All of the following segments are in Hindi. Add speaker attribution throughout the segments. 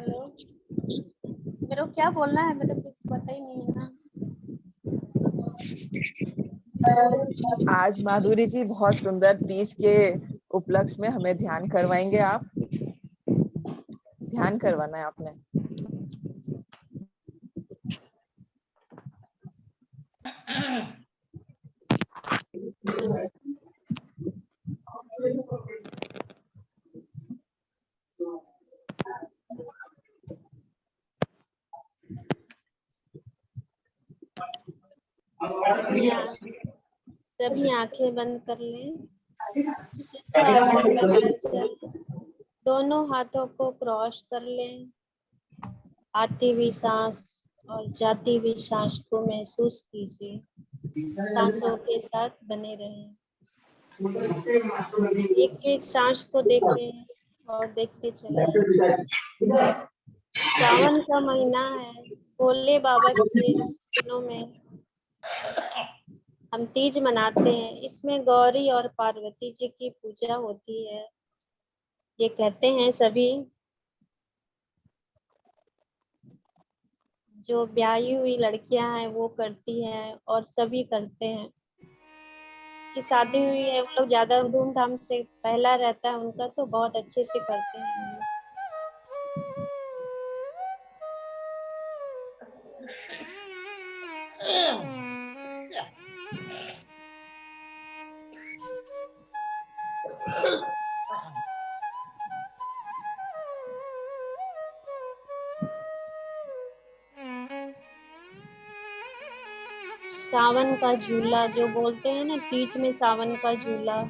Speaker 1: हेलो, मेरे को क्या बोलना है? मेरे को कुछ पता ही नहीं है ना।
Speaker 2: आज माधुरी जी बहुत सुंदर तीज के उपलक्ष्य में हमें ध्यान करवाएंगे। आप ध्यान करवाना है आपने।
Speaker 1: सभी आंखें बंद कर लें। सिर आसन में बैठ जाएं। दोनों हाथों को क्रॉस कर लें। आती हुई सांस और जाती हुई सांस को महसूस कीजिए। सांसों के साथ बने रहें। एक एक सांस को देखें और देखते चलें। सावन का महीना है। भोले बाबा के दिनों में हम तीज मनाते हैं। इसमें गौरी और पार्वती जी की पूजा होती है। ये कहते हैं सभी जो ब्याही हुई लड़कियां हैं वो करती हैं और सभी करते हैं। जिसकी शादी हुई है वो लोग ज्यादा धूमधाम से, पहला रहता है उनका तो बहुत अच्छे से करते हैं हम लोग। सावन का झूला जो बोलते हैं ना, तीज में सावन का झूला,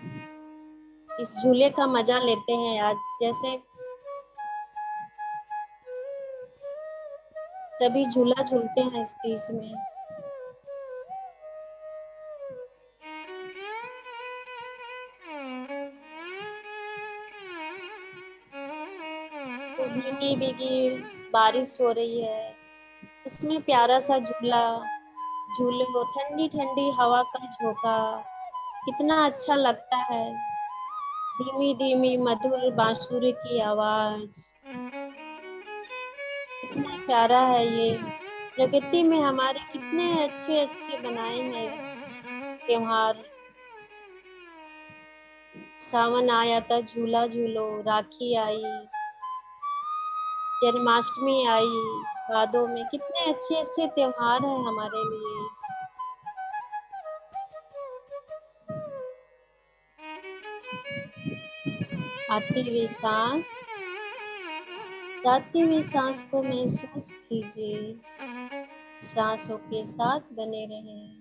Speaker 1: इस झूले का मजा लेते हैं आज। जैसे सभी झूला झूलते हैं इस तीज में। तो भीगी भीगी बारिश हो रही है, उसमें प्यारा सा झूला झूले को, ठंडी ठंडी हवा का झोंका कितना अच्छा लगता है। धीमी धीमी मधुर बांसुरी की आवाज, कितना प्यारा है ये। प्रकृति में हमारे कितने अच्छे अच्छे बनाए हैं त्योहार। सावन आया था झूला झूलो, राखी आई, जन्माष्टमी आई, भादों में कितने अच्छे अच्छे त्योहार हैं हमारे लिए। आती हुई सांस, जाती हुई सांस को महसूस कीजिए। सांसों के साथ बने रहें।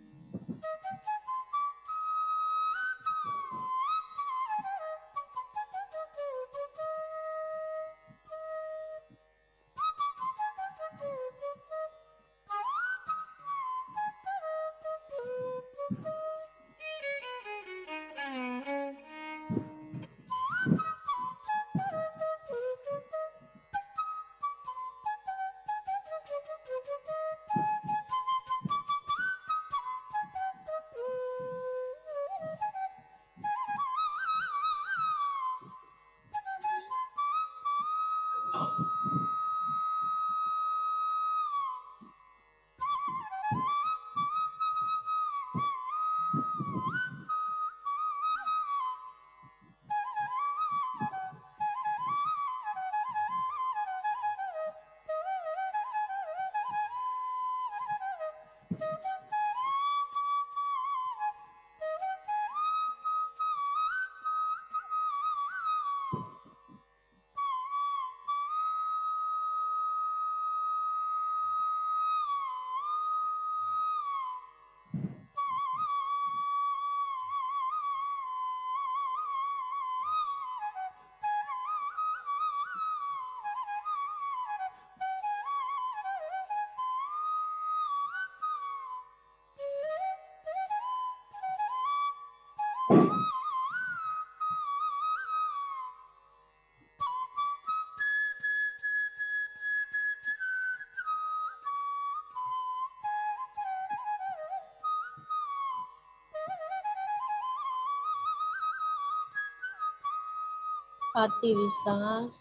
Speaker 1: आती हुई सांस,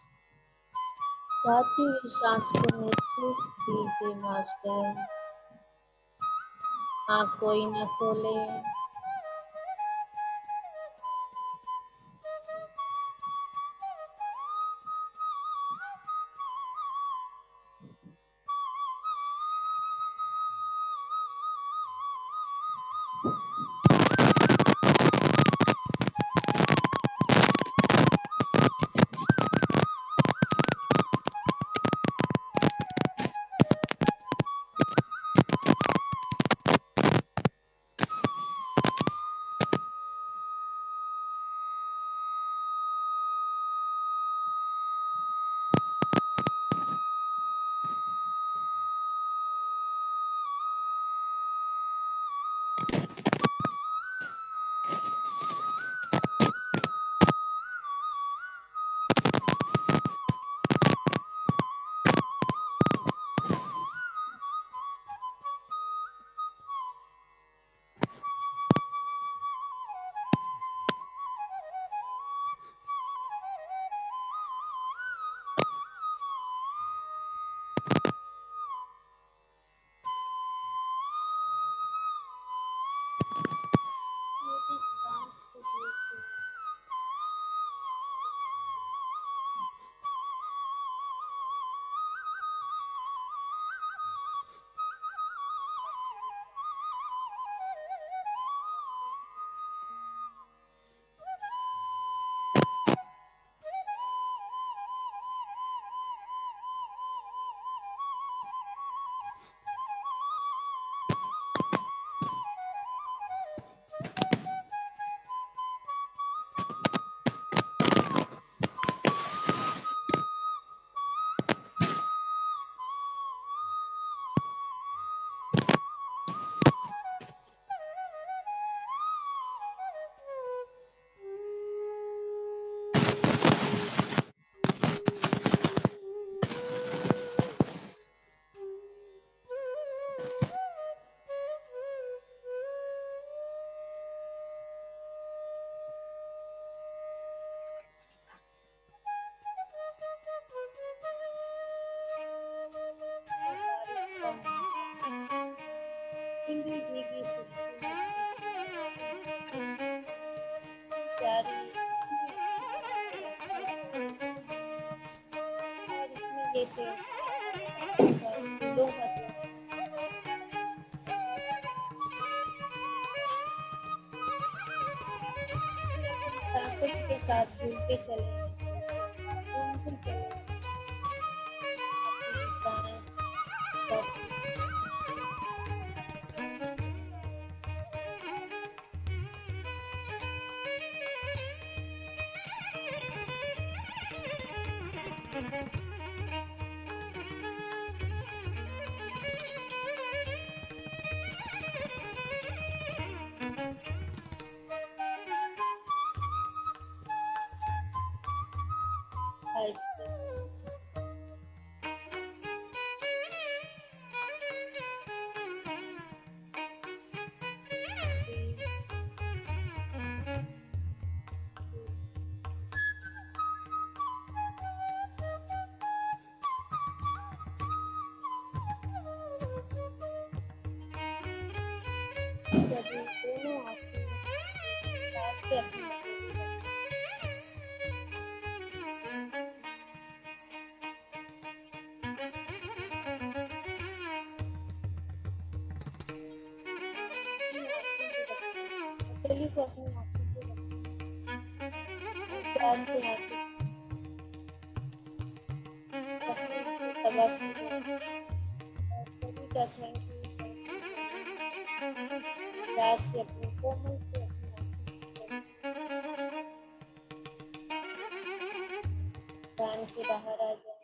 Speaker 1: जाती हुई सांस को महसूस कीजिए मास्टर। आँख कोई न खोले। पूरी सांस को देखिए। ठंडी भीगी खुशबू प्यारी और इसमें ये थे फूलों का जो सांसों के साथ झूमते चले, घूमते चले। आपकी सांस बढ़ती है। सभी दोनों आंखें साथ से अपनी हथेली हथेली को अपनी आंखों पे रखें। प्यार से आंखें अपने ऊपर तवज्जो करें और सभी का थैंक यू प्यार से अपने कोमल से अपनी आंखें ध्यान से बाहर आ जाए।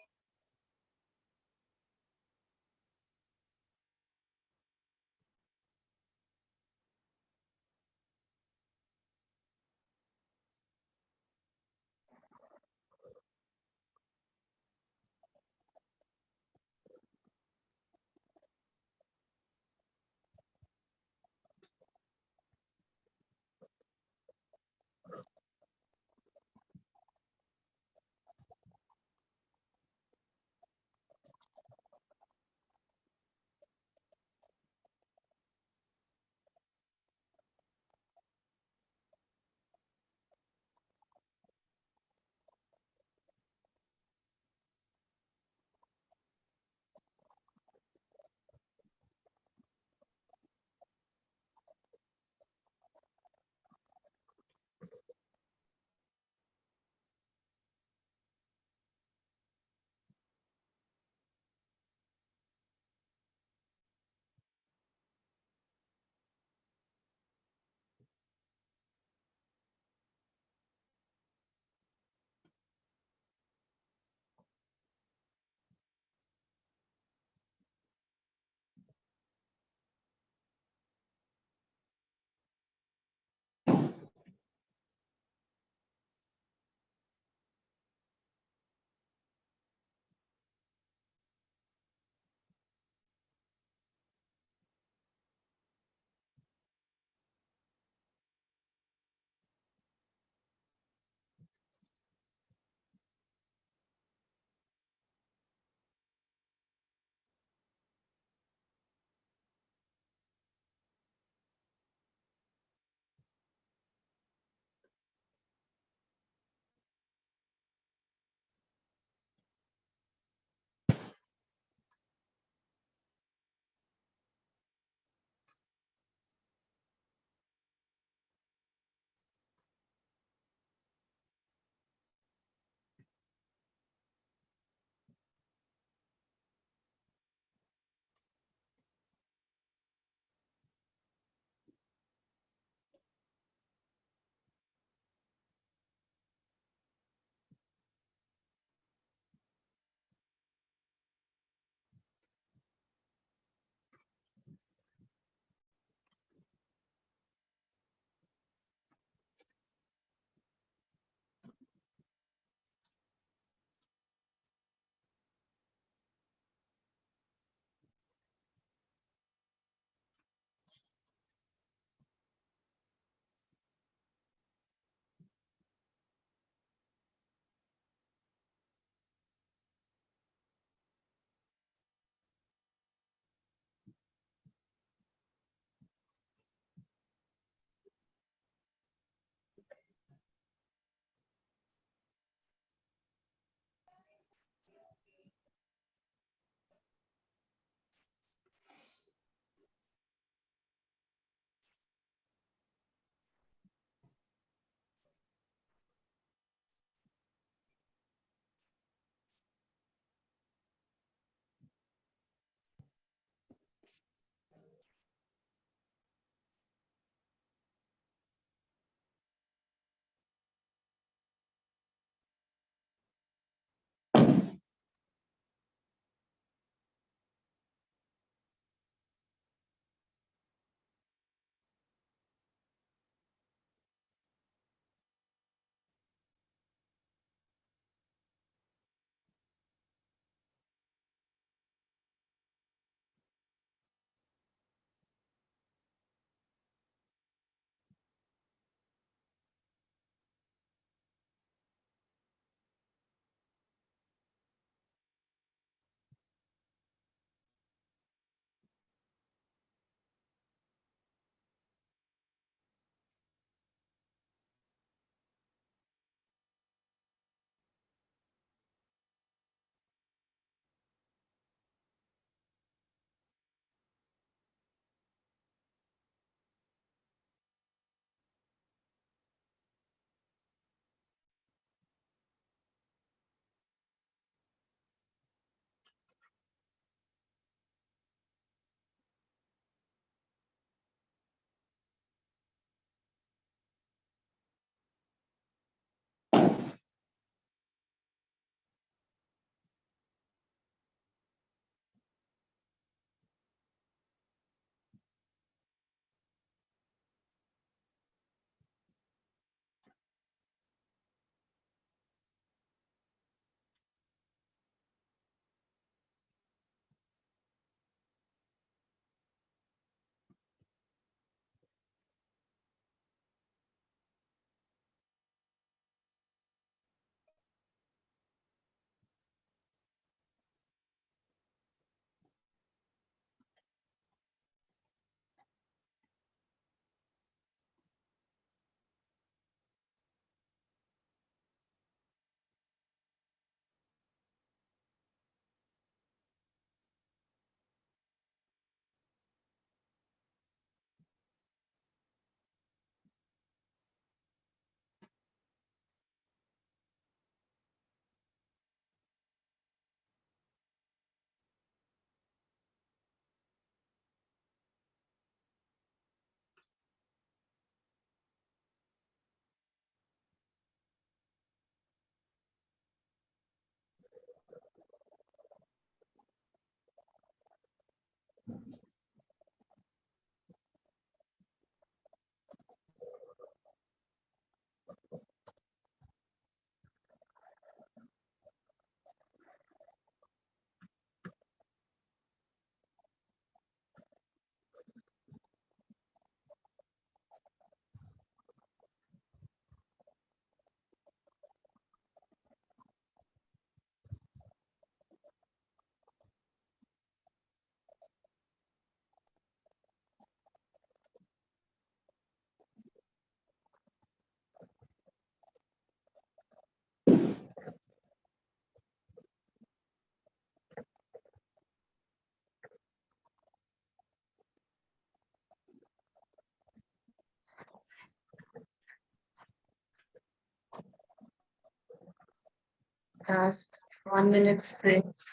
Speaker 3: last 1 minute sprints.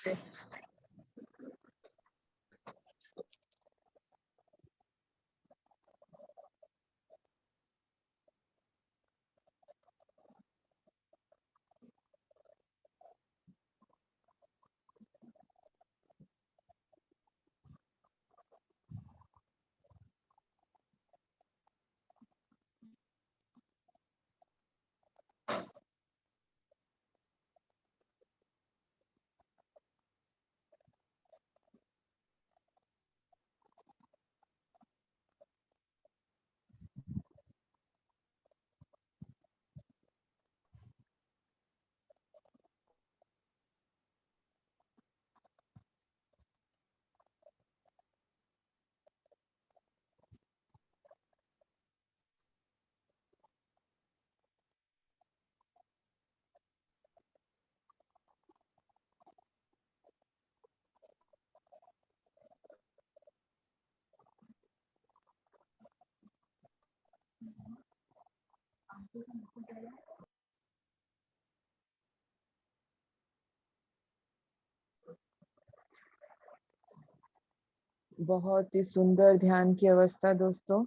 Speaker 2: बहुत ही सुंदर ध्यान की अवस्था दोस्तों।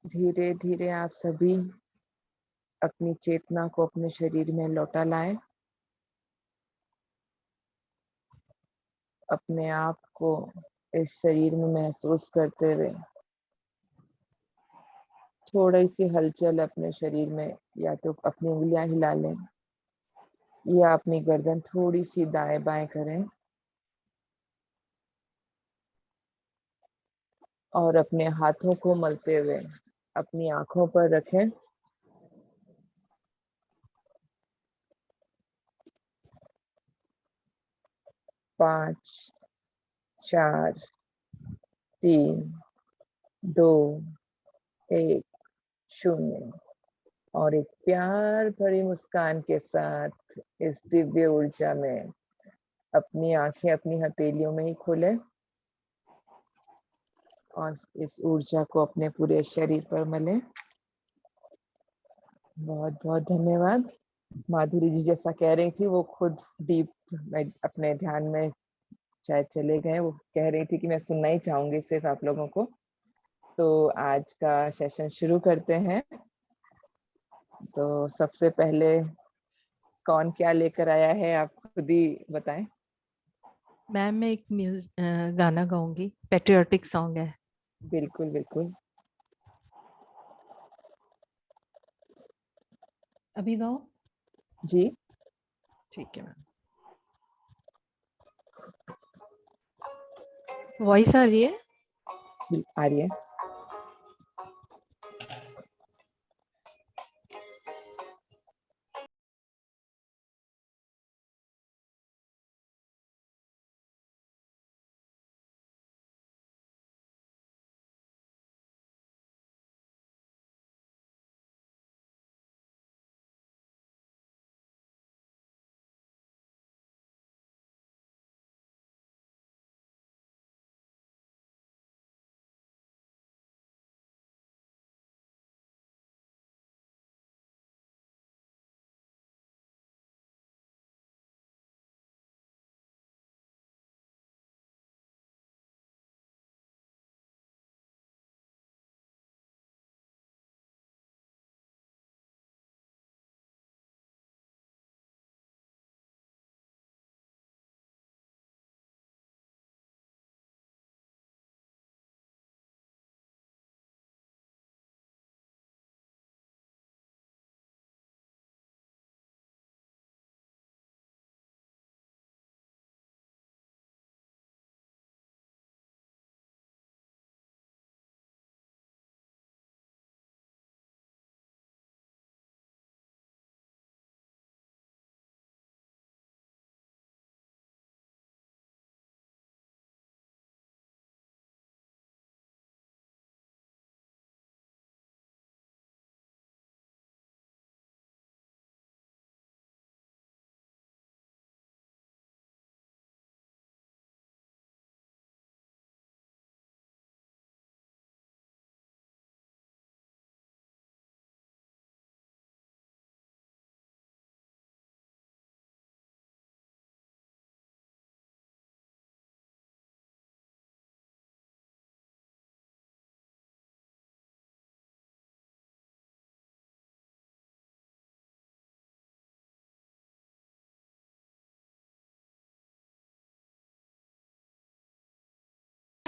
Speaker 2: धीरे धीरे आप सभी अपनी चेतना को अपने शरीर में लौटा लाएं। अपने आप को इस शरीर में महसूस करते हुए थोड़ी सी हलचल अपने शरीर में, या तो अपनी उंगलियां हिला लें या अपनी गर्दन थोड़ी सी दाएं बाएं करें और अपने हाथों को मलते हुए अपनी आंखों पर रखें। 5, 4, 3, 2, 1, 0 और एक प्यार भरी मुस्कान के साथ इस दिव्य ऊर्जा में अपनी आंखें अपनी हथेलियों में ही खोलें और इस ऊर्जा को अपने पूरे शरीर पर मलें। बहुत बहुत धन्यवाद। माधुरी जी जैसा कह रही थी, वो खुद डीप अपने ध्यान में शायद चले गए। वो कह रही थी कि मैं सुनना ही चाहूंगी सिर्फ आप लोगों को। तो आज का सेशन शुरू करते हैं। तो सबसे पहले कौन क्या लेकर आया है, आप खुद ही बताएं।
Speaker 4: मैम मैं एक गाना गाऊंगी, पेट्रियोटिक सॉन्ग है।
Speaker 2: बिल्कुल बिल्कुल।
Speaker 4: अभी गाओ।
Speaker 2: जी
Speaker 4: ठीक है मैम। वॉइस आ रही है?
Speaker 2: आ रही है।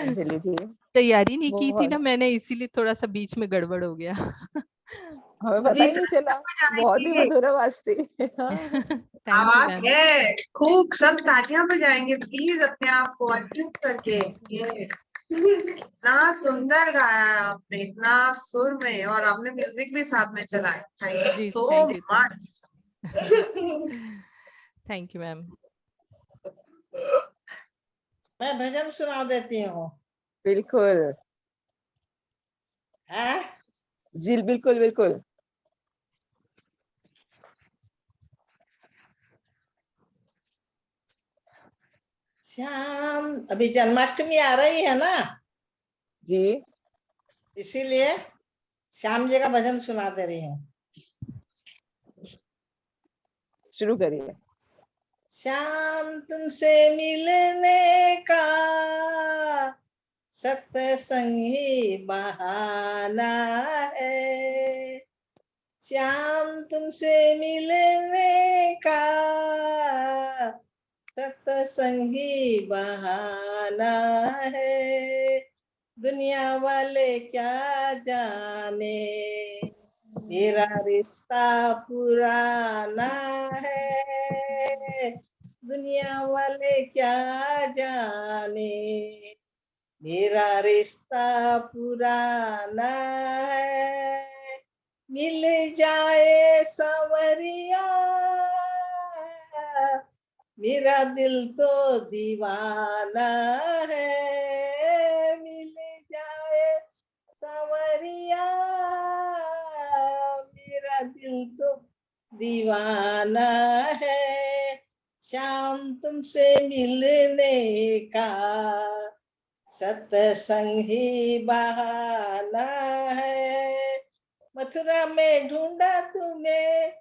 Speaker 2: अंजलि जी।
Speaker 4: तैयारी नहीं की थी
Speaker 2: बहुत
Speaker 4: ना मैंने, इसीलिए थोड़ा सा बीच में गड़बड़ हो गया।
Speaker 2: हमें पता
Speaker 3: अभी
Speaker 2: ही नहीं चला, बहुत ही मधुर आवाज थी। हाँ,
Speaker 4: थैंक यू
Speaker 3: आवाज
Speaker 4: मैम।
Speaker 3: है खूब, सब तालियां बजाएंगे प्लीज अपने आप को अनम्यूट करके। ये इतना सुंदर गाया है आपने, इतना सुर में, और आपने म्यूजिक भी साथ में चलाया। थैंक यू
Speaker 4: जी
Speaker 3: so
Speaker 4: thank you
Speaker 3: much.
Speaker 4: Thank you ma'am.
Speaker 5: मैं भजन सुना देती हूँ।
Speaker 2: बिल्कुल
Speaker 5: है
Speaker 2: जी, बिल्कुल बिल्कुल।
Speaker 5: श्याम, अभी जन्माष्टमी आ रही है ना,
Speaker 2: जी
Speaker 5: इसीलिए श्याम जी का भजन सुना दे रही हूँ।
Speaker 2: शुरू करिए।
Speaker 5: श्याम तुमसे मिलने का सत्संगी बहाना है, श्याम तुमसे मिलने का सत्संगी बहाना है, दुनिया वाले क्या जाने मेरा रिश्ता पुराना है, दुनिया वाले क्या जाने मेरा रिश्ता पुराना है, मिल जाए सांवरिया मेरा दिल तो दीवाना है, मिल जाए सांवरिया मेरा दिल तो दीवाना है, श्याम तुमसे मिलने का सत्संगी बहाना है, मथुरा में ढूंढा तुम्हें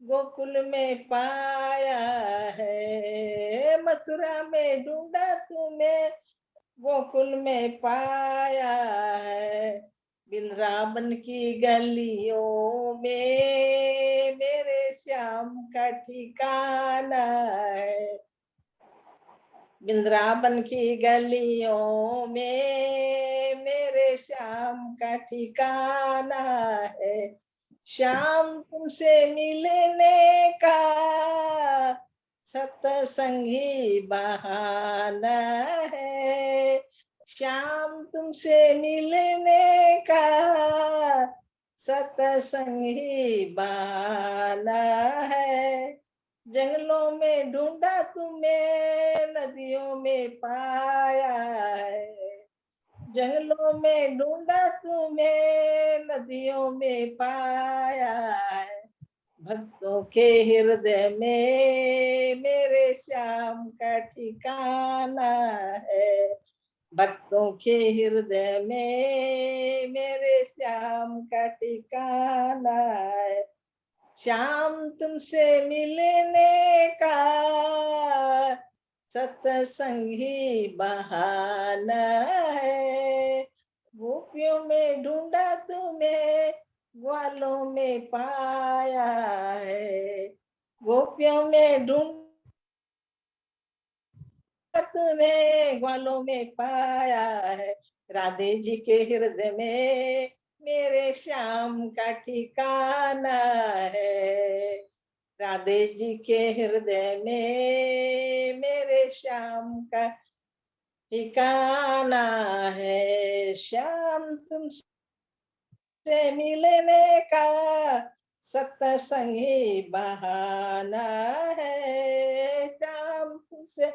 Speaker 5: गोकुल में पाया है, मथुरा में ढूंढा तुम्हें गोकुल में पाया है, वृंदावन की गलियों में मेरे श्याम का ठिकाना है, वृंदावन की गलियों में मेरे श्याम का ठिकाना है, श्याम तुमसे मिलने का सत्संगी बहाना है, श्याम तुमसे मिलने का सत्संगी बहाना है, जंगलों में ढूंढा तुम्हें नदियों में पाया है, जंगलों में ढूंढा तुम्हें नदियों में पाया है, भक्तों के हृदय में मेरे श्याम का ठिकाना है, भक्तों के हृदय में मेरे श्याम का ठिकाना है, श्याम तुमसे मिलने का सत्संगी बहाना है, गोपियों में ढूंढा तुम्हें ग्वालों में पाया है, गोपियों में ढूंढा तुम्हें ग्वालों में पाया है, राधे जी के हृदय में मेरे श्याम का ठिकाना है, राधे जी के हृदय में मेरे श्याम का ठिकाना है, श्याम तुमसे मिलने का सत्संगी बहाना है, श्याम तुमसे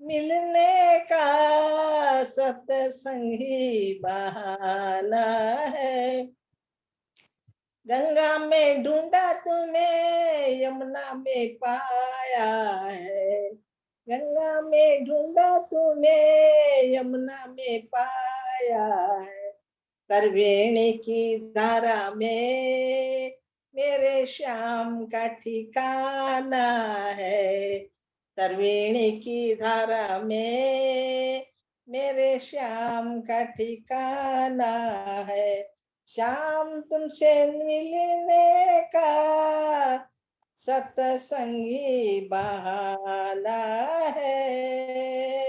Speaker 5: मिलने का सत्संगी बहाना है, गंगा में ढूंढा तुम्हें यमुना में पाया है, गंगा में ढूंढा तुम्हें यमुना में पाया है, त्रिवेणी की धारा में मेरे श्याम का ठिकाना है, त्रिवेणी की धारा में मेरे श्याम का ठिकाना है, श्याम तुमसे मिलने का सत्संगी बहाना है,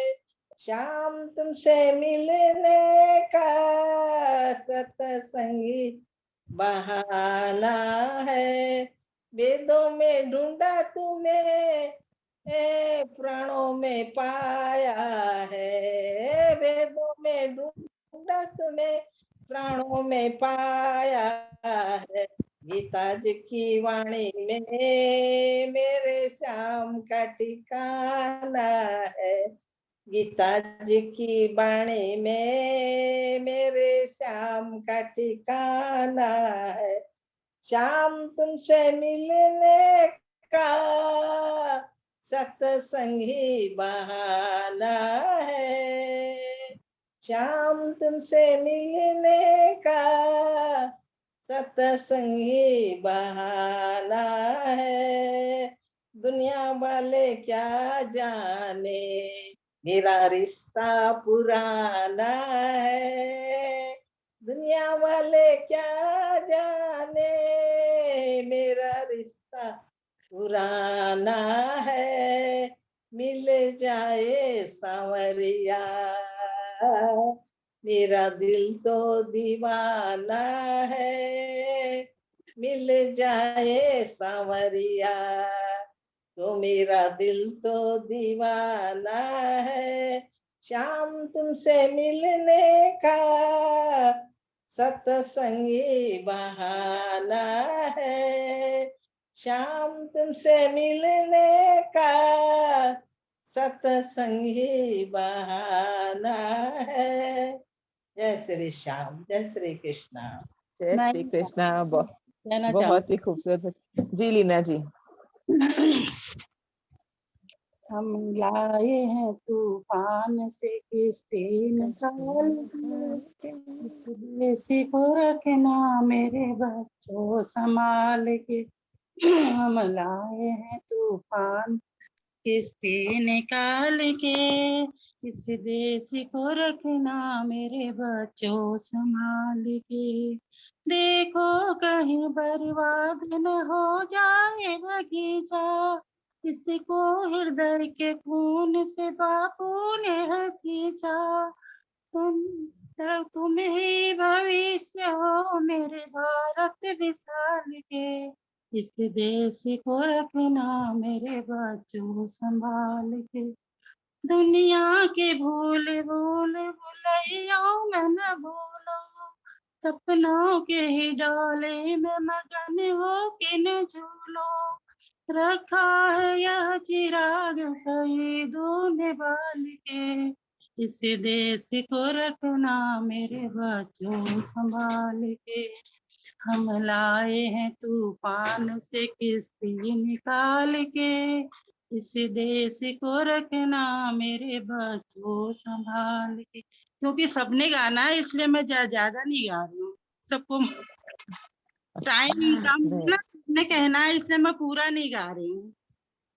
Speaker 5: श्याम तुमसे मिलने का सत्संगी बहाना है। वेदों में ढूंढा तुम्हें, प्राणों में पाया है। वेदों में ढूंढा तुम्हें, प्राणों में पाया है। गीता जी की वाणी में मेरे श्याम का ठिकाना है। गीता जी की वाणी में मेरे श्याम का ठिकाना है। श्याम तुमसे मिलने का सत्संगी बहाना है। श्याम तुमसे मिलने का सत्संगी बहाना है। दुनिया वाले क्या जाने मेरा रिश्ता पुराना है। दुनिया वाले क्या जाने मेरा रिश्ता पुराना है। मिल जाए सांवरिया मेरा दिल तो दीवाना है। मिल जाए सांवरिया तो मेरा दिल तो दीवाना है। श्याम तुमसे मिलने का सत्संगी बहाना है। श्याम तुमसे मिलने का सत्संगी बहाना है। जय श्री श्याम, जय श्री कृष्णा।
Speaker 2: जय श्री कृष्णा।
Speaker 6: कहना
Speaker 2: बहुत ही खूबसूरत। जी लीना जी।
Speaker 6: हम लाए हैं तूफान से किस्ती निकाल के, इस देसी को रखना मेरे बच्चों संभाल के। हम लाए हैं तूफान किस्ती निकाल के, इस देसी को रखना मेरे बच्चों संभाल के। देखो कहीं बर्बाद न हो जाए बगीचा, इसको हृदय के खून से बापू ने सींचा। तुम ही भविष्य हो मेरे भारत विशाल के, इस देश को रखना मेरे बच्चों संभाल के। दुनिया के भूल भूल भुलैयाओं में न भूलो, सपनों के ही डाले में मगन हो के न झूलो। रखा है यह चिराग शहीदों ने बाल के, इस देश को रखना मेरे बच्चों संभाल के। हम लाए हैं तूफान से किस्ती निकाल के, इस देश को रखना मेरे बच्चों संभाल के। क्योंकि सबने गाना है इसलिए मैं ज्यादा नहीं गा रही हूँ। सबको टाइम कम है ना, सबने कहना है इसलिए मैं पूरा नहीं गा रही हूँ।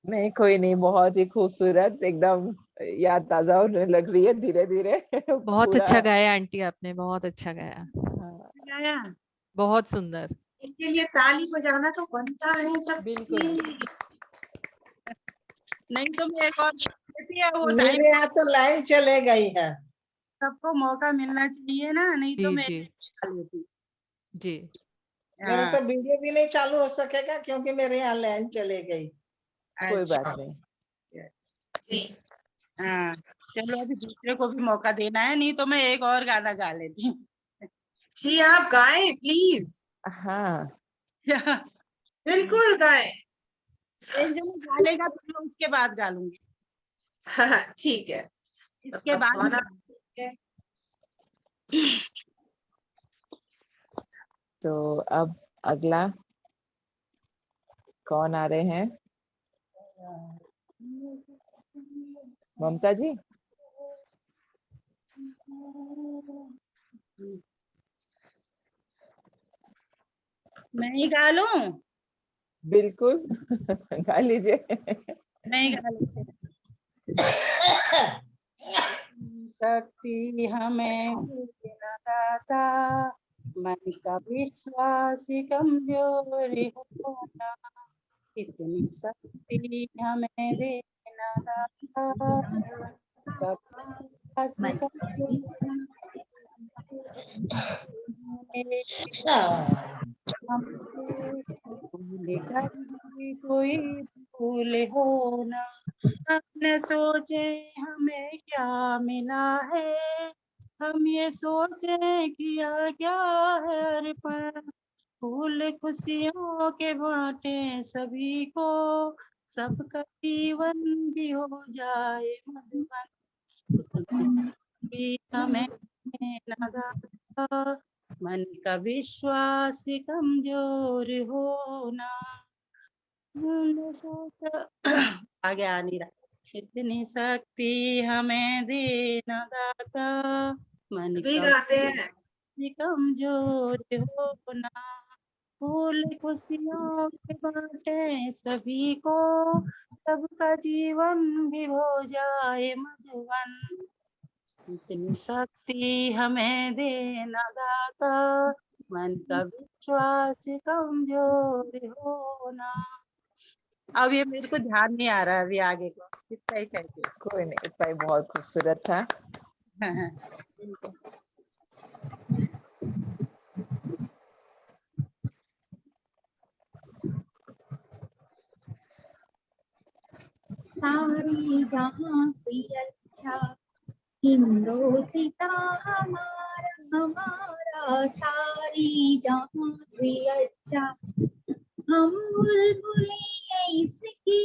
Speaker 2: नहीं कोई नहीं, बहुत ही खूबसूरत, एकदम याद ताजा होने लग रही है धीरे धीरे।
Speaker 4: बहुत अच्छा गाया आंटी आपने, बहुत अच्छा गाया।
Speaker 3: गाया
Speaker 4: बहुत सुंदर।
Speaker 3: इनके लिए ताली बजाना तो बनता है सब।
Speaker 4: बिल्कुल।
Speaker 6: नहीं तो मैं एक और है वो टाइम,
Speaker 5: मेरे यहाँ तो लाइन चले गई है।
Speaker 6: सबको मौका मिलना चाहिए ना, नहीं तो
Speaker 4: जी
Speaker 6: मैं
Speaker 4: जी
Speaker 6: गा लेती।
Speaker 4: जी।
Speaker 5: मेरा तो वीडियो भी नहीं चालू हो सकेगा क्योंकि मेरे यहाँ लाइन चले गई।
Speaker 2: कोई
Speaker 6: अच्छा,
Speaker 2: बात नहीं।
Speaker 6: हाँ चलो अभी दूसरे को भी मौका देना है, नहीं तो मैं एक और गाना गा लेती हूँ।
Speaker 3: जी आप गाएं प्लीज,
Speaker 2: हाँ
Speaker 3: बिल्कुल गाएं।
Speaker 6: एक जन गा लेगा तो मैं उसके बाद गा लूंगी,
Speaker 3: ठीक है।
Speaker 6: इसके बाद
Speaker 3: गाना
Speaker 2: तो अब अगला कौन आ रहे हैं? ममता जी।
Speaker 6: मैं ही गा लूं?
Speaker 2: बिल्कुल गा लीजिए।
Speaker 6: नहीं गा लेते। शक्ति हमें न दाता, मन का विश्वास कमजोरी होना, इतनी शक्ति हमें देना दाता, विश्वास
Speaker 7: मन
Speaker 6: का
Speaker 7: का विश्वास
Speaker 6: हमसे भूल कर भी कोई भूल हो ना। हम न सोचे हमें क्या मिला है, हम ये सोचे किया क्या है अर्पण। फूल खुशियों के बांटे सभी को, सबका जीवन भी हो जाए मधुबन। इतनी शक्ति हमें न दाता, मन का विश्वास कमजोर होना। न सोचा आगे आ नहीं रहा। इतनी शक्ति हमें देना दाता, मन
Speaker 3: भी
Speaker 6: का
Speaker 3: गाते हैं।
Speaker 6: कमजोर होना। फूल खुशियों के बांटे सभी को, सबका जीवन भी हो जाए मधुबन। इतनी शक्ति हमें देना दाता, मन का विश्वास कमजोर होना। अब ये मेरे को ध्यान नहीं आ रहा है अभी आगे को, इतना ही करके।
Speaker 2: कोई नहीं, इतना ही बहुत खूबसूरत था।
Speaker 7: सारी जहां से अच्छा हिंदोसिता हमारा हमारा, सारी जहां से अच्छा हम बुलबुलें इसकी,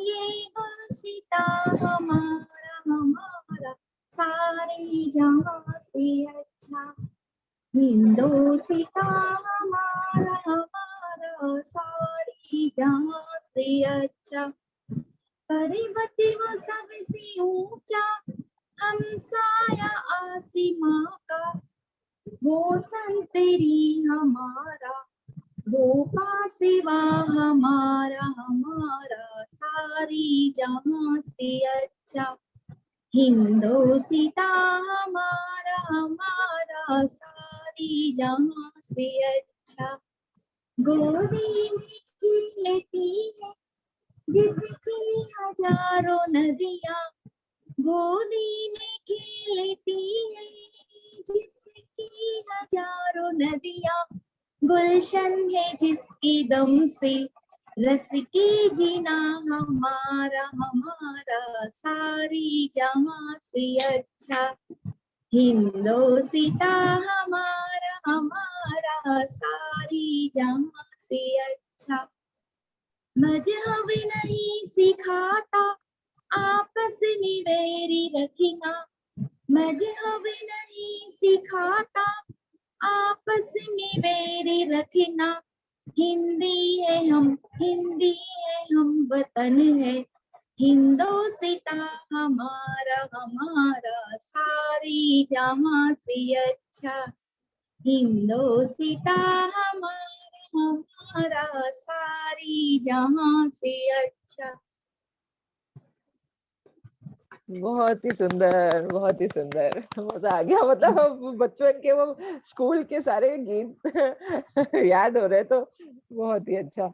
Speaker 7: ये गुलसिता हमारा हमारा, सारी जहां से अच्छा हिंदोसिता हमारा हमारा, सारी जहां से अच्छा। पर्वत वो सबसे ऊंचा, हम साया आसमां का, वो संतरी हमारा, वो पासिवा हमारा हमारा, सारी जहां से अच्छा हिंदोसिता हमारा हमारा, सारी जहां से अच्छा। गोदी में खिलती है जिसकी हजारों नदियां, गोदी में खिलती है जिसकी हजारों नदियां, गुलशन है जिसके दम से रस की जीना हमारा हमारा, सारी जहां से अच्छा हिंदोसिता हमारा हमारा, सारी जहां से अच्छा। मजहब नहीं सिखाता आपस में वैरी रखना, मजहब नहीं सिखाता आपस में वैरी रखना। हिंदी है हम वतन है हिंदोसिता हमारा हमारा, सारी जहां से अच्छा हिंदोसिता हमारा हमारा, सारी जहां से अच्छा।
Speaker 2: बहुत ही सुंदर, बहुत ही सुंदर, मजा आ गया। मतलब अब बचपन के वो स्कूल के सारे गीत याद हो रहे, तो बहुत ही अच्छा।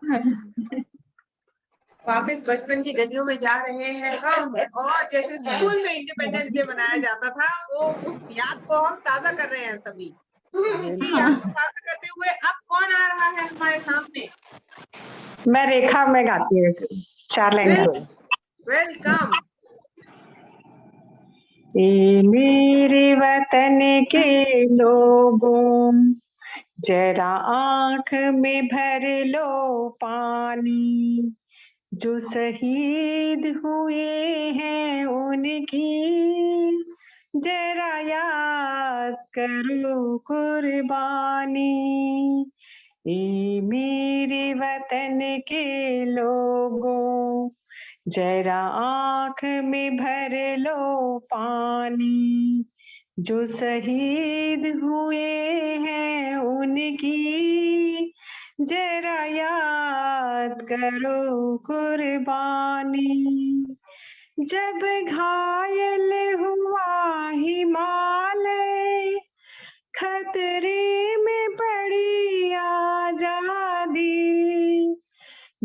Speaker 3: वापस बचपन की गलियों में जा रहे हैं हम, और जैसे स्कूल में इंडिपेंडेंस डे मनाया जाता था, वो उस याद को हम ताजा कर रहे हैं सभी। इसी याद को ताजा करते हुए अब कौन आ रहा है हमारे सामने?
Speaker 6: मैं रेखा, मैं गाती हूँ 4 लाइन।
Speaker 3: वेलकम।
Speaker 6: ए मेरे वतन के लोगों, जरा आंख में भर लो पानी, जो शहीद हुए हैं उनकी जरा याद करो कुर्बानी। ए मेरे वतन के लोगों, जरा आंख में भर लो पानी, जो शहीद हुए हैं उनकी जरा याद करो कुर्बानी। जब घायल हुआ हिमालय, खतरे में पड़ी आजादी,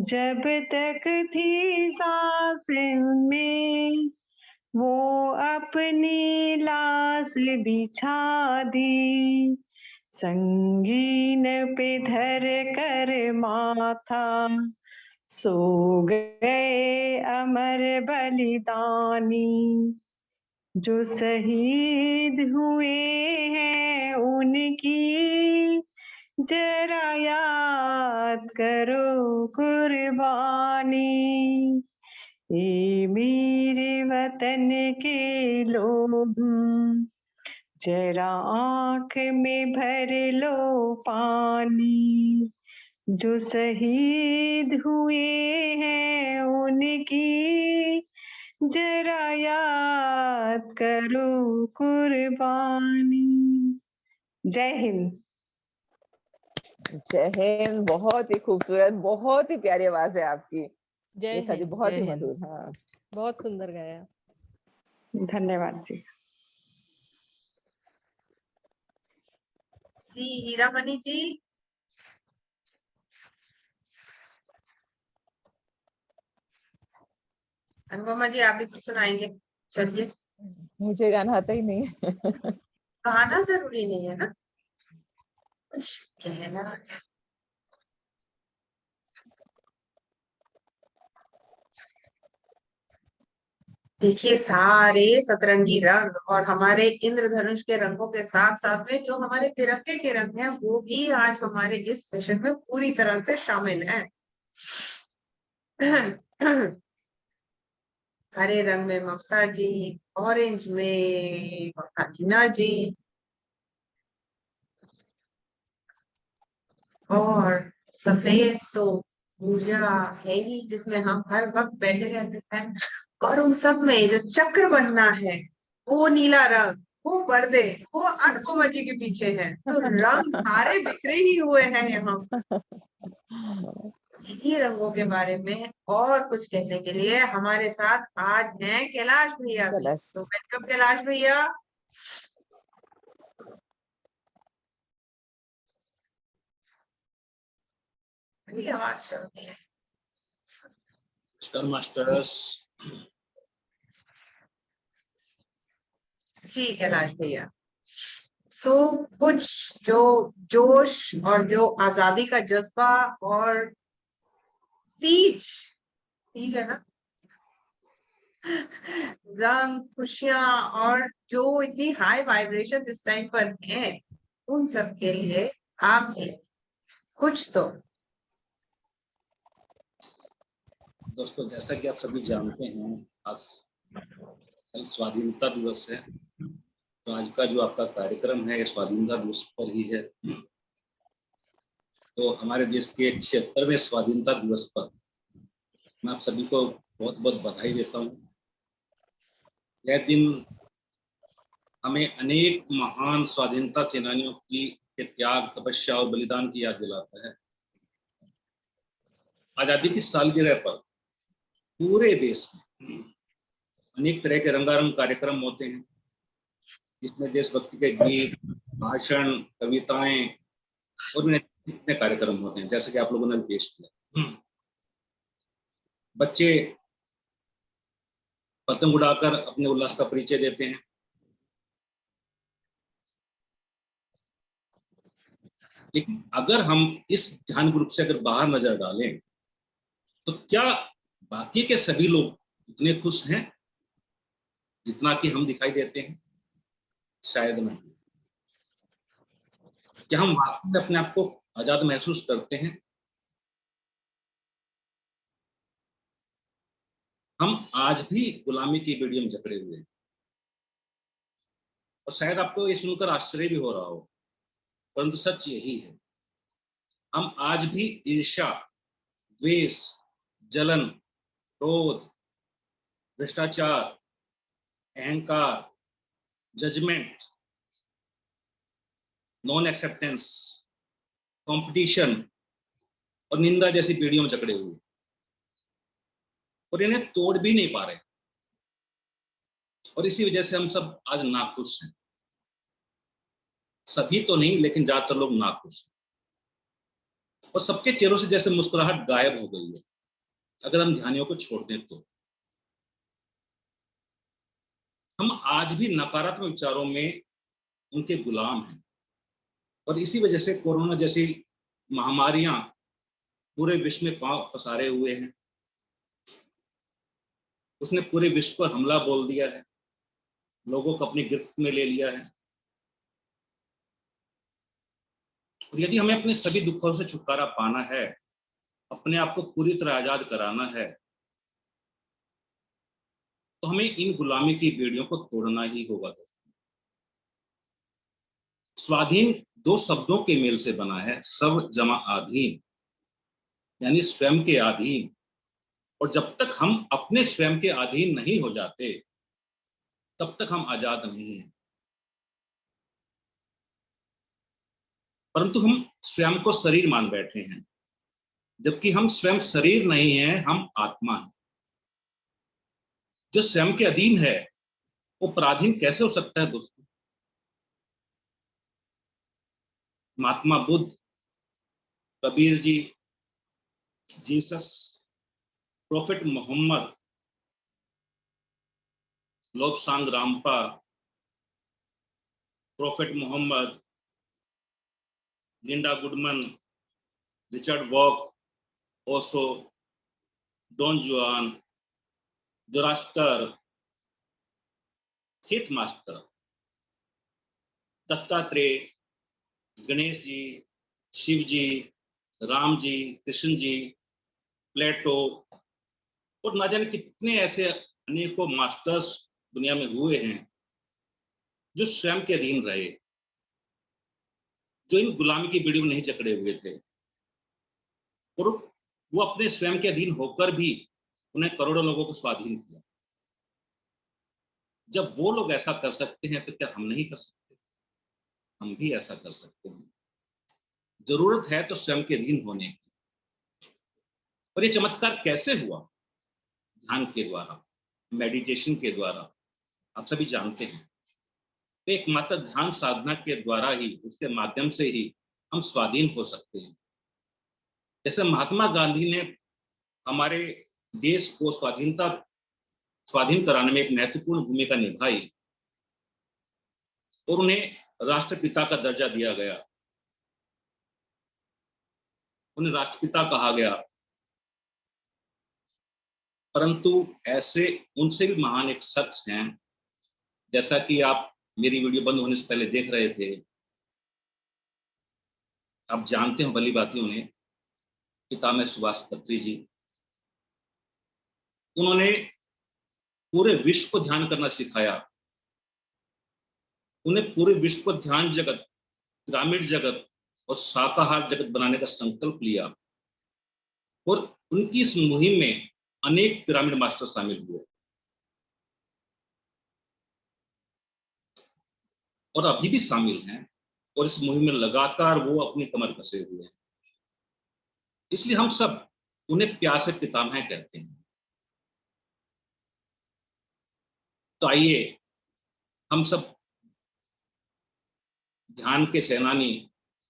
Speaker 6: जब तक थी सांसें उनमें वो अपनी
Speaker 8: घास बिछा दी, संगीन पे धर कर माथा, सो गए अमर बलिदानी। जो शहीद हुए हैं उनकी जरा याद करो कुर्बानी। ये मेरे वतन के लोग, जरा आँख में भर लो पानी। जो शहीद हुए हैं उनकी जरा याद करो कुर्बानी। जय हिंद।
Speaker 2: जय हिंद। बहुत ही खूबसूरत, बहुत ही प्यारी आवाज है आपकी
Speaker 4: जय
Speaker 2: रेखा जी,
Speaker 4: हिंद,
Speaker 2: बहुत
Speaker 4: जय
Speaker 2: ही
Speaker 4: हिंद।
Speaker 2: मधुर। हाँ,
Speaker 4: बहुत सुंदर गाया।
Speaker 8: धन्यवाद जी।
Speaker 3: जी हीरामणि जी। अनुपमा जी आप भी कुछ सुनाएंगे? चलिए।
Speaker 2: मुझे गाना आता ही नहीं है।
Speaker 3: गाना जरूरी नहीं है ना, कुछ कहना है। देखिए सारे सतरंगी रंग और हमारे इंद्रधनुष के रंगों के साथ साथ में जो हमारे तिरंगे के रंग हैं वो भी आज हमारे इस सेशन में पूरी तरह से शामिल हैं। हरे रंग में ममता जी, ऑरेंज में हीना जी, और सफेद तो ऊर्जा है ही जिसमें हम हर वक्त बैठे रहते हैं। और उन सब में जो चक्र बनना है वो नीला रंग, वो पर्दे, वो अनुपमा जी के पीछे है। तो रंग सारे बिखरे ही हुए हैं यहाँ। इन्हीं रंगों के बारे में और कुछ कहने के लिए हमारे साथ आज हैं कैलाश भैया भी।
Speaker 2: कैलाश।
Speaker 3: तो वेलकम कैलाश भैया। बड़ी आवाज चलती है।
Speaker 9: मास्टर्स।
Speaker 3: जी कैलाश भैया। सो कुछ जो जोश और जो आजादी का जज्बा और तीज, तीज है ना, रंग, खुशियां और जो इतनी हाई वाइब्रेशन इस टाइम पर है, उन सब के लिए आप कुछ तो।
Speaker 9: दोस्तों जैसा कि आप सभी जानते हैं आज कल स्वाधीनता दिवस है, तो आज का जो आपका कार्यक्रम है स्वाधीनता दिवस पर ही है। तो हमारे देश के 76वें स्वाधीनता दिवस पर मैं आप सभी को बहुत बहुत बधाई देता हूँ। यह दिन हमें अनेक महान स्वाधीनता सेनानियों की के त्याग, तपस्या और बलिदान की याद दिलाता है। आजादी की सालगिरह पर पूरे देश में अनेक तरह के रंगारंग कार्यक्रम होते हैं, जिसमें देशभक्ति के गीत, भाषण, कविताएं और कितने कार्यक्रम होते हैं, जैसे कि आप लोगों ने पेश किया। बच्चे पतंग उड़ाकर अपने उल्लास का परिचय देते हैं। लेकिन अगर हम इस ध्यान ग्रुप से अगर बाहर नजर डालें तो क्या बाकी के सभी लोग इतने खुश हैं जितना कि हम दिखाई देते हैं? शायद नहीं। क्या हम वास्तव में अपने आप को आजाद महसूस करते हैं? हम आज भी गुलामी की बेड़ी में जकड़े हुए हैं। और शायद आपको ये सुनकर आश्चर्य भी हो रहा हो, परंतु सच यही है। हम आज भी ईर्ष्या, द्वेष, जलन, क्रोध, भ्रष्टाचार, अहंकार, जजमेंट, नॉन एक्सेप्टेंस, कंपटीशन और निंदा जैसी पीढ़ियों में जकड़े हुए और इन्हें तोड़ भी नहीं पा रहे। और इसी वजह से हम सब आज नाखुश हैं। सभी तो नहीं, लेकिन ज्यादातर लोग नाखुश हैं। और सबके चेहरों से जैसे मुस्कुराहट गायब हो गई है अगर हम ध्यानियों को छोड़ दें तो। हम आज भी नकारात्मक विचारों में उनके गुलाम हैं, और इसी वजह से कोरोना जैसी महामारियां पूरे विश्व में पांव पसारे हुए हैं। उसने पूरे विश्व पर हमला बोल दिया है, लोगों को अपनी गिरफ्त में ले लिया है। और यदि हमें अपने सभी दुखों से छुटकारा पाना है, अपने आप को पूरी तरह आजाद कराना है, तो हमें इन गुलामी की बेड़ियों को तोड़ना ही होगा। दोस्तों, स्वाधीन दो शब्दों के मेल से बना है, स्व जमा अधीन, यानी स्वयं के अधीन। और जब तक हम अपने स्वयं के अधीन नहीं हो जाते, तब तक हम आजाद नहीं हैं। परंतु हम स्वयं को शरीर मान बैठे हैं, जबकि हम स्वयं शरीर नहीं हैं, हम आत्मा हैं। जो स्वयं के अधीन है वो पराधीन कैसे हो सकता है दोस्तों? Mahatma Buddha, Kabir ji, Jesus, prophet Mohammed, Lobsang Rampa, prophet Mohammed, Linda Goodman, Richard Walk, Osho, Don Juan, Zoroaster, Sith master, Dattatreya, Ganesh ji, Shiv ji, Ram ji, Krishna ji, Plato और ना जाने कितने ऐसे अनेकों मास्टर्स दुनिया में हुए हैं जो स्वयं के अधीन रहे, जो इन गुलामी की बेड़ी में नहीं जकड़े हुए थे, और वो अपने स्वयं के अधीन होकर भी उन्हें करोड़ों लोगों को स्वाधीन किया। जब वो लोग ऐसा कर सकते हैं तो क्या हम नहीं कर सकते? हम भी ऐसा कर सकते हैं। जरूरत है तो स्वयं के अधीन होने की। और ये चमत्कार कैसे हुआ? ध्यान के द्वारा, मेडिटेशन के द्वारा। आप सभी जानते हैं, तो एकमात्र ध्यान साधना के द्वारा ही, उसके माध्यम से ही हम स्वाधीन हो सकते हैं। जैसे महात्मा गांधी ने हमारे देश को स्वाधीन कराने में एक महत्वपूर्ण भूमिका निभाई और उन्हें राष्ट्रपिता का दर्जा दिया गया, उन्हें राष्ट्रपिता कहा गया। परंतु ऐसे उनसे भी महान एक शख्स हैं, जैसा कि आप मेरी वीडियो बंद होने से पहले देख रहे थे, आप जानते हो भली भांति उन्हें, पितामह सुभाष खत्री जी। उन्होंने पूरे विश्व को ध्यान करना सिखाया। उन्हें पूरे विश्व को ध्यान जगत, ग्रामीण जगत और शाकाहार जगत बनाने का संकल्प लिया, और उनकी इस मुहिम में अनेक ग्रामीण मास्टर शामिल हुए और अभी भी शामिल हैं, और इस मुहिम में लगातार वो अपनी कमर कसे हुए हैं। इसलिए हम सब उन्हें प्यार से पितामह कहते हैं। तो आइए हम सब ध्यान के सेनानी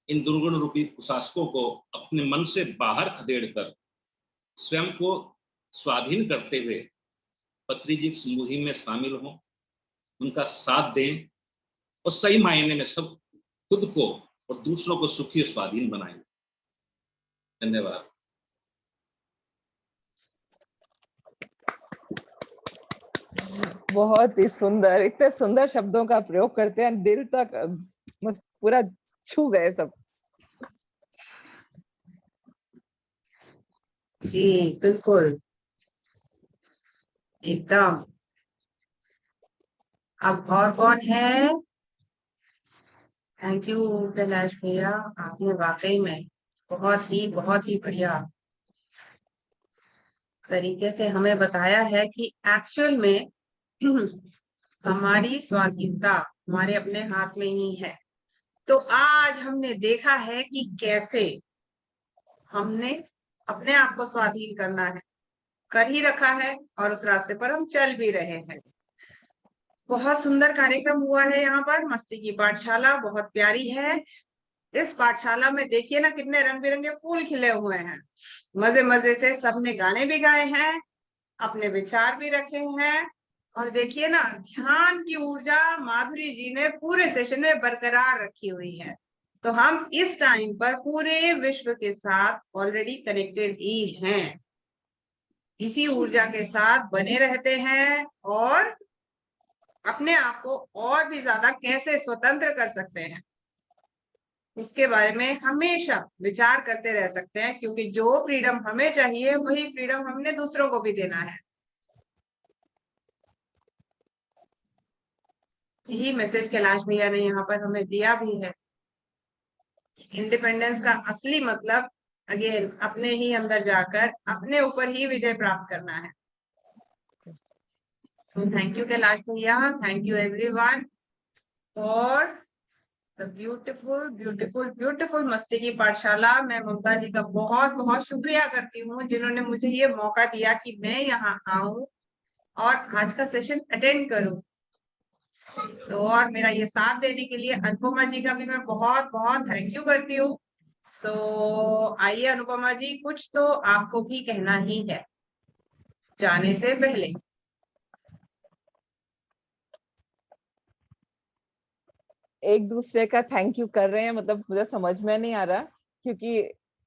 Speaker 9: इन दुर्गुण रूपी कुशासकों को अपने मन से बाहर खदेड़कर स्वयं को स्वाधीन करते हुए पत्री जी इस मुहिम में शामिल हों, उनका साथ दें और सही मायने में सब खुद को और दूसरों को सुखी और स्वाधीन बनाएं। धन्यवाद।
Speaker 2: बहुत ही सुंदर, इतने सुंदर शब्दों का प्रयोग करते हैं, दिल तक पूरा छू गए सब।
Speaker 3: जी बिल्कुल, एकदम। अब और कौन है? थैंक यू कैलाश भैया, आपने वाकई में बहुत ही बढ़िया तरीके से हमें बताया है कि एक्चुअल में हमारी स्वाधीनता हमारे अपने हाथ में ही है। तो आज हमने देखा है कि कैसे हमने अपने आप को स्वाधीन करना है, कर ही रखा है और उस रास्ते पर हम चल भी रहे हैं। बहुत सुंदर कार्यक्रम हुआ है यहाँ पर। मस्ती की पाठशाला बहुत प्यारी है। इस पाठशाला में देखिए ना कितने रंग बिरंगे फूल खिले हुए हैं। मजे मजे से सबने गाने भी गाए हैं, अपने विचार भी रखे हैं और देखिए ना, ध्यान की ऊर्जा माधुरी जी ने पूरे सेशन में बरकरार रखी हुई है। तो हम इस टाइम पर पूरे विश्व के साथ ऑलरेडी कनेक्टेड ही हैं, इसी ऊर्जा के साथ बने रहते हैं और अपने आप को और भी ज्यादा कैसे स्वतंत्र कर सकते हैं उसके बारे में हमेशा विचार करते रह सकते हैं, क्योंकि जो फ्रीडम हमें चाहिए वही फ्रीडम हमने दूसरों को भी देना है। यही मैसेज कैलाश भैया ने यहाँ पर हमें दिया भी है। इंडिपेंडेंस का असली मतलब अगेन अपने ही अंदर जाकर अपने ऊपर ही विजय प्राप्त करना है। सो थैंक यू कैलाश भैया, thank you everyone for the beautiful beautiful beautiful मस्ती की पाठशाला। मैं ममता जी का बहुत बहुत शुक्रिया करती हूँ जिन्होंने मुझे ये मौका दिया कि मैं यहाँ आऊं और आज का सेशन अटेंड करूं। और मेरा ये साथ देने के लिए अनुपमा जी का भी मैं बहुत बहुत थैंक यू करती हूँ। आइए अनुपमा जी, कुछ तो आपको भी कहना ही है जाने से पहले।
Speaker 2: एक दूसरे का थैंक यू कर रहे हैं, मतलब मुझे समझ में नहीं आ रहा, क्योंकि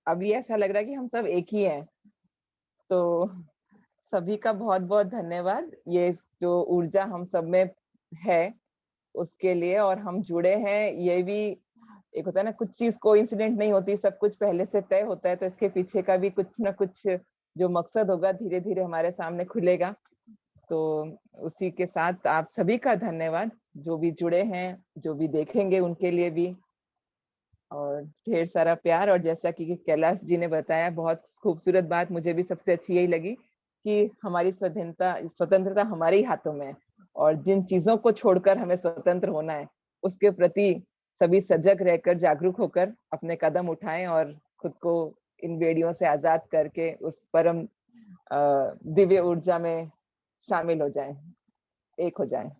Speaker 2: अभी ऐसा लग रहा है कि हम सब एक ही हैं। तो सभी का बहुत बहुत धन्यवाद, ये जो ऊर्जा हम सब में है उसके लिए, और हम जुड़े हैं। ये भी एक होता है ना, कुछ चीज कोइंसिडेंट नहीं होती, सब कुछ पहले से तय होता है, तो इसके पीछे का भी कुछ ना कुछ जो मकसद होगा धीरे धीरे हमारे सामने खुलेगा। तो उसी के साथ आप सभी का धन्यवाद, जो भी जुड़े हैं, जो भी देखेंगे उनके लिए भी, और ढेर सारा प्यार। और जैसा कि कैलाश जी ने बताया, बहुत खूबसूरत बात मुझे भी सबसे अच्छी यही लगी कि हमारी स्वतंत्रता हमारे ही हाथों में है, और जिन चीजों को छोड़कर हमें स्वतंत्र होना है उसके प्रति सभी सजग रहकर, जागरूक होकर अपने कदम उठाएं और खुद को इन बेड़ियों से आजाद करके उस परम दिव्य ऊर्जा में शामिल हो जाएं, एक हो जाएं।